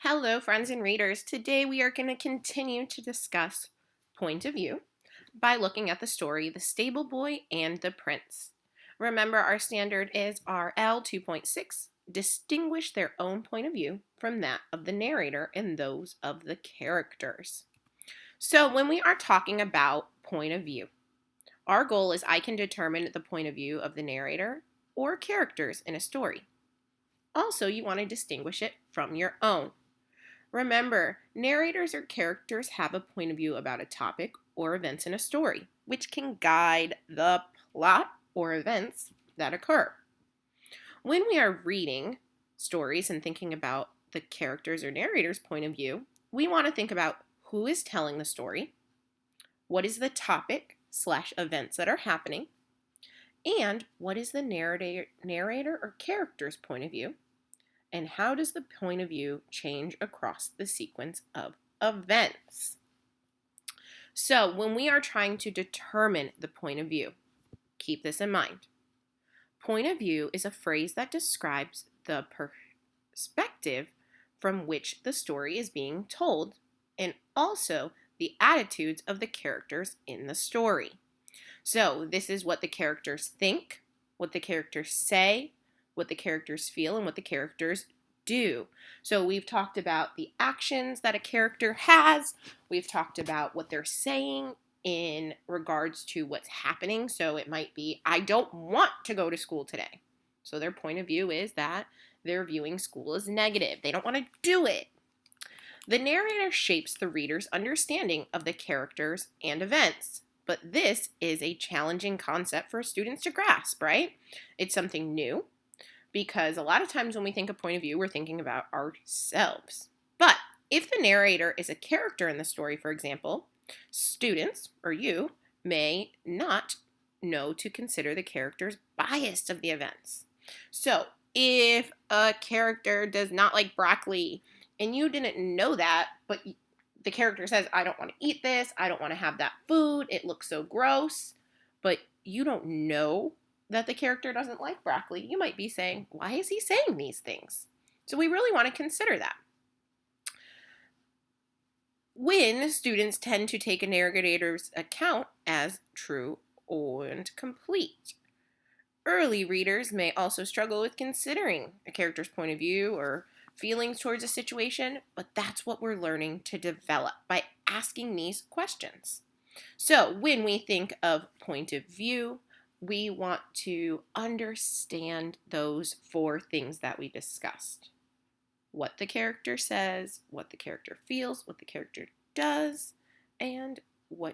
Hello, friends and readers. Today we are going to continue to discuss point of view by looking at the story The Stable Boy and the Prince. Remember, our standard is RL 2.6. Distinguish their own point of view from that of the narrator and those of the characters. So, when we are talking about point of view, our goal is I can determine the point of view of the narrator or characters in a story. Also, you want to distinguish it from your own. Remember, narrators or characters have a point of view about a topic or events in a story, which can guide the plot or events that occur. When we are reading stories and thinking about the characters or narrator's point of view, we want to think about who is telling the story, what is the topic/events that are happening, and what is the narrator or character's point of view, and how does the point of view change across the sequence of events? So, when we are trying to determine the point of view, keep this in mind. Point of view is a phrase that describes the perspective from which the story is being told and also the attitudes of the characters in the story. So, this is what the characters think, what the characters say, what the characters feel, and what the characters do. So we've talked about the actions that a character has. We've talked about what they're saying in regards to what's happening. So it might be, I don't want to go to school today. So their point of view is that they're viewing school as negative. They don't want to do it. The narrator shapes the reader's understanding of the characters and events. But this is a challenging concept for students to grasp, right? It's something new, because a lot of times when we think of point of view, we're thinking about ourselves. But if the narrator is a character in the story, for example, students, or you, may not know to consider the character's bias of the events. So if a character does not like broccoli, and you didn't know that, but the character says, I don't want to eat this, I don't want to have that food, it looks so gross, but you don't know that the character doesn't like broccoli, you might be saying, why is he saying these things? So we really want to consider that. When students tend to take a narrator's account as true and complete. Early readers may also struggle with considering a character's point of view or feelings towards a situation, but that's what we're learning to develop by asking these questions. So when we think of point of view, we want to understand those four things that we discussed. What the character says, what the character feels, what the character does, and how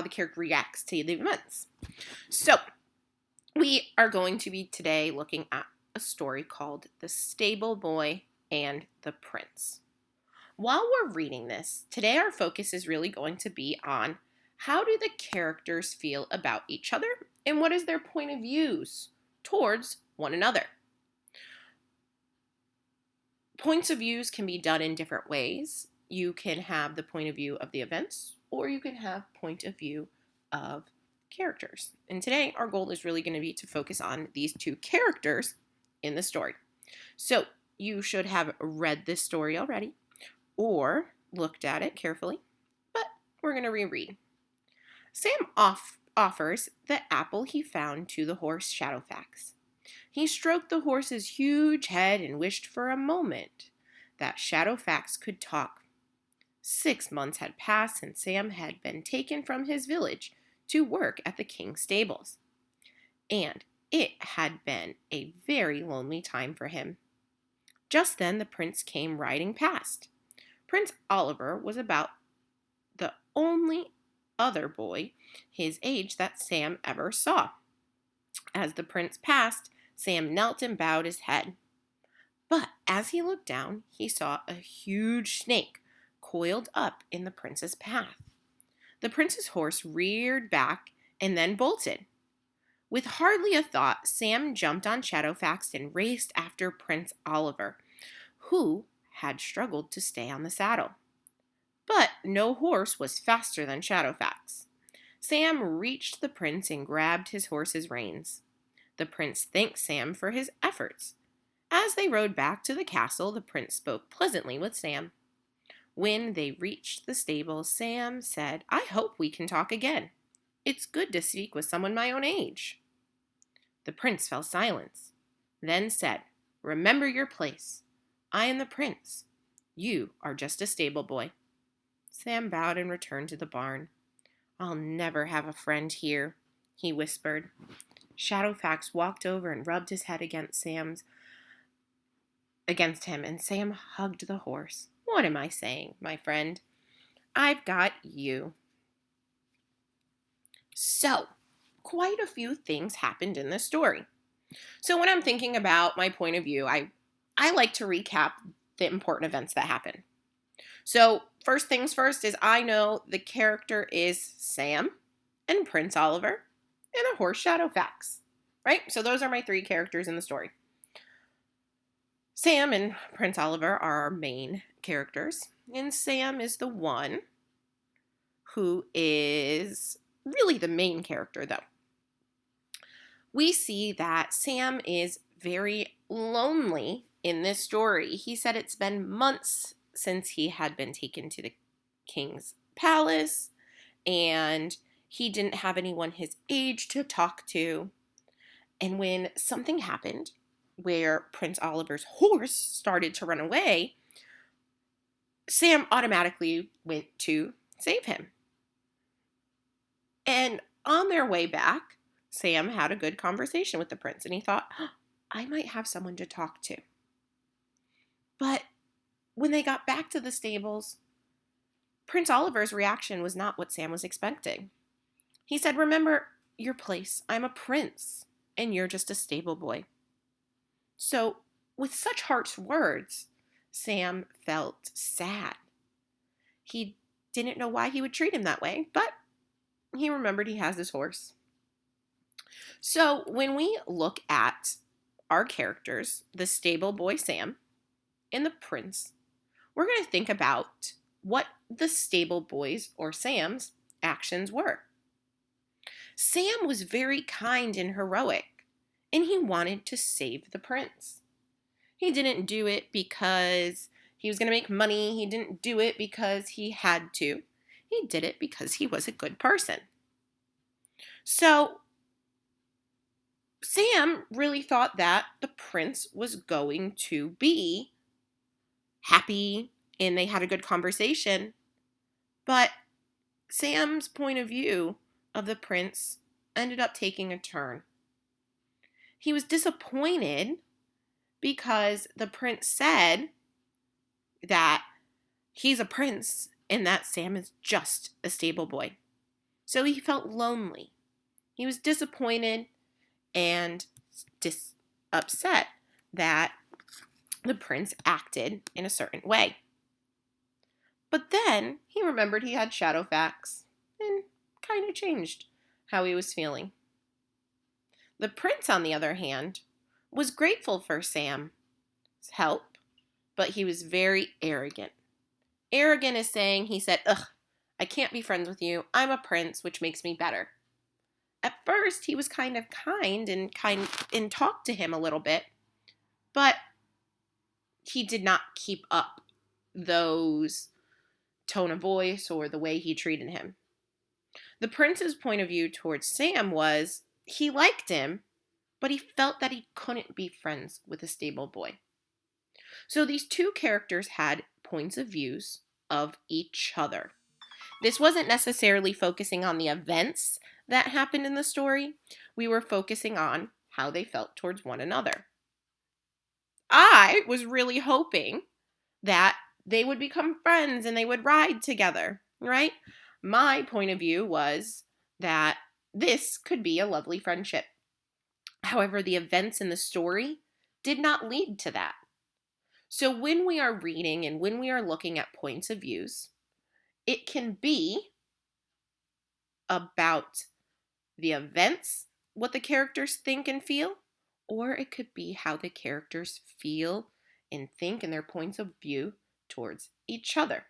the character reacts to the events. So, we are going to be today looking at a story called The Stable Boy and the Prince. While we're reading this, today our focus is really going to be on how do the characters feel about each other and what is their point of views towards one another. Points of views can be done in different ways. You can have the point of view of the events, or you can have point of view of characters. And today our goal is really going to be to focus on these two characters in the story. So you should have read this story already or looked at it carefully, but we're going to reread. Sam offers the apple he found to the horse Shadowfax. He stroked the horse's huge head and wished for a moment that Shadowfax could talk. 6 months had passed since Sam had been taken from his village to work at the king's stables, and it had been a very lonely time for him. Just then the prince came riding past. Prince Oliver was about the only other boy his age that Sam ever saw. As the prince passed, Sam knelt and bowed his head. But as he looked down, he saw a huge snake coiled up in the prince's path. The prince's horse reared back and then bolted. With hardly a thought, Sam jumped on Shadowfax and raced after Prince Oliver, who had struggled to stay on the saddle. But no horse was faster than Shadowfax. Sam reached the prince and grabbed his horse's reins. The prince thanked Sam for his efforts. As they rode back to the castle, the prince spoke pleasantly with Sam. When they reached the stable, Sam said, "I hope we can talk again. It's good to speak with someone my own age." The prince fell silent, then said, "Remember your place. I am the prince. You are just a stable boy." Sam bowed and returned to the barn. "I'll never have a friend here," he whispered. Shadowfax walked over and rubbed his head against him, and Sam hugged the horse. "What am I saying, my friend? I've got you." So, quite a few things happened in this story. So when I'm thinking about my point of view, I like to recap the important events that happen. So first things first is I know the character is Sam and Prince Oliver and a horse Shadowfax, right? So those are my three characters in the story. Sam and Prince Oliver are our main characters, and Sam is the one who is really the main character, though. We see that Sam is very lonely in this story. He said it's been months since he had been taken to the king's palace, and he didn't have anyone his age to talk to. And when something happened where Prince Oliver's horse started to run away, Sam automatically went to save him. And on their way back, Sam had a good conversation with the prince, and he thought, I might have someone to talk to. But when they got back to the stables, Prince Oliver's reaction was not what Sam was expecting. He said, "Remember your place. I'm a prince, and you're just a stable boy." So, with such harsh words, Sam felt sad. He didn't know why he would treat him that way, but he remembered he has his horse. So, when we look at our characters, the stable boy Sam and the prince, we're going to think about what the stable boy's or Sam's actions were. Sam was very kind and heroic, and he wanted to save the prince. He didn't do it because he was going to make money. He didn't do it because he had to. He did it because he was a good person. So, Sam really thought that the prince was going to be happy and they had a good conversation. But Sam's point of view of the prince ended up taking a turn. He was disappointed because the prince said that he's a prince and that Sam is just a stable boy. So he felt lonely. He was disappointed and upset that the prince acted in a certain way. But then he remembered he had Shadowfax and kind of changed how he was feeling. The prince, on the other hand, was grateful for Sam's help, but he was very arrogant. Arrogant is saying, he said, "Ugh, I can't be friends with you. I'm a prince, which makes me better." At first, he was kind of kind and talked to him a little bit, but he did not keep up those tone of voice or the way he treated him. The prince's point of view towards Sam was he liked him, but he felt that he couldn't be friends with a stable boy. So these two characters had points of views of each other. This wasn't necessarily focusing on the events that happened in the story. We were focusing on how they felt towards one another. I was really hoping that they would become friends and they would ride together, right? My point of view was that this could be a lovely friendship. However, the events in the story did not lead to that. So when we are reading and when we are looking at points of views, it can be about the events, what the characters think and feel, or it could be how the characters feel and think and their points of view towards each other.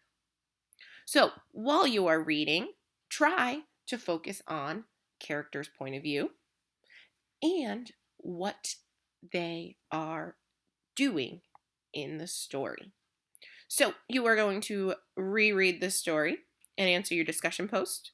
So while you are reading, try to focus on character's point of view and what they are doing in the story. So you are going to reread this story and answer your discussion post.